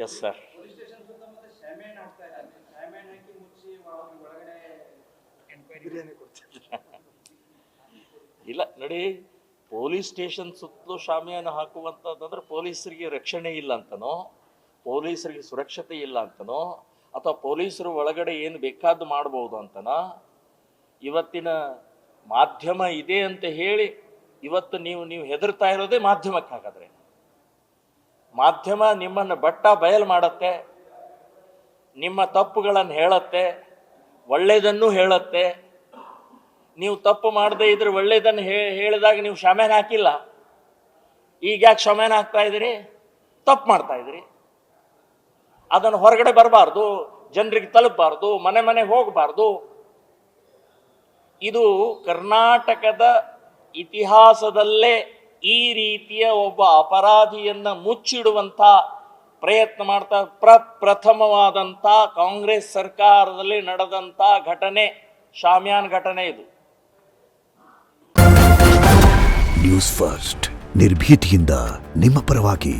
Yes sir. ಇಲ್ಲ ನೋಡಿ, police station ಸುತ್ತಲೂ ಶಾಮಿಯಾನ ಹಾಕುವಂಥದ್ದಂದ್ರೆ ಪೊಲೀಸರಿಗೆ ರಕ್ಷಣೆ ಇಲ್ಲ ಅಂತನೋ, ಪೊಲೀಸರಿಗೆ ಸುರಕ್ಷತೆ ಇಲ್ಲ ಅಂತನೋ, ಅಥವಾ ಪೊಲೀಸರು ಒಳಗಡೆ ಏನು ಬೇಕಾದ್ದು ಮಾಡ್ಬೋದು ಅಂತನ. ಇವತ್ತಿನ ಮಾಧ್ಯಮ ಇದೆ ಅಂತ ಹೇಳಿ ಇವತ್ತು ನೀವು ಹೆದರ್ತಾ ಇರೋದೇ ಮಾಧ್ಯಮಕ್ಕಾಗಾದ್ರೆ. ಮಾಧ್ಯಮ ನಿಮ್ಮನ್ನು ಬಟ್ಟ ಬಯಲು ಮಾಡತ್ತೆ, ನಿಮ್ಮ ತಪ್ಪುಗಳನ್ನು ಹೇಳತ್ತೆ, ಒಳ್ಳೆಯದನ್ನು ಹೇಳತ್ತೆ. ನೀವು ತಪ್ಪು ಮಾಡದೇ ಇದ್ರೆ ಒಳ್ಳೆಯದನ್ನು ಹೇಳಿದಾಗ ನೀವು ಶಾಮ್ಯಾನ ಹಾಕಿಲ್ಲ. ಈಗ ಯಾಕೆ ಶಾಮ್ಯಾನ ಹಾಕ್ತಾ ಇದ್ದೀರಿ? ತಪ್ಪು ಮಾಡ್ತಾ ಇದ್ದೀರಿ. ಅದನ್ನು ಹೊರಗಡೆ ಬರಬಾರ್ದು, ಜನರಿಗೆ ತಲುಪಬಾರ್ದು, ಮನೆ ಮನೆಗೆ ಹೋಗಬಾರ್ದು. ಇದು ಕರ್ನಾಟಕದ ಇತಿಹಾಸದಲ್ಲೇ ಈ ರೀತಿಯ ಒಬ್ಬ ಅಪರಾಧಿಯನ್ನ ಮುಚ್ಚಿಡುವಂಥ ಪ್ರಯತ್ನ ಮಾಡ್ತಾ ಪ್ರಥಮವಾದಂಥ ಕಾಂಗ್ರೆಸ್ ಸರ್ಕಾರದಲ್ಲಿ ನಡೆದಂಥ ಘಟನೆ ಶಾಮಿಯಾನ್ ಘಟನೆ ಇದು. ನ್ಯೂಸ್ ಫಸ್ಟ್ ನಿರ್ಭೀತಿಯಿಂದ ನಿಮ್ಮ ಪರವಾಗಿ.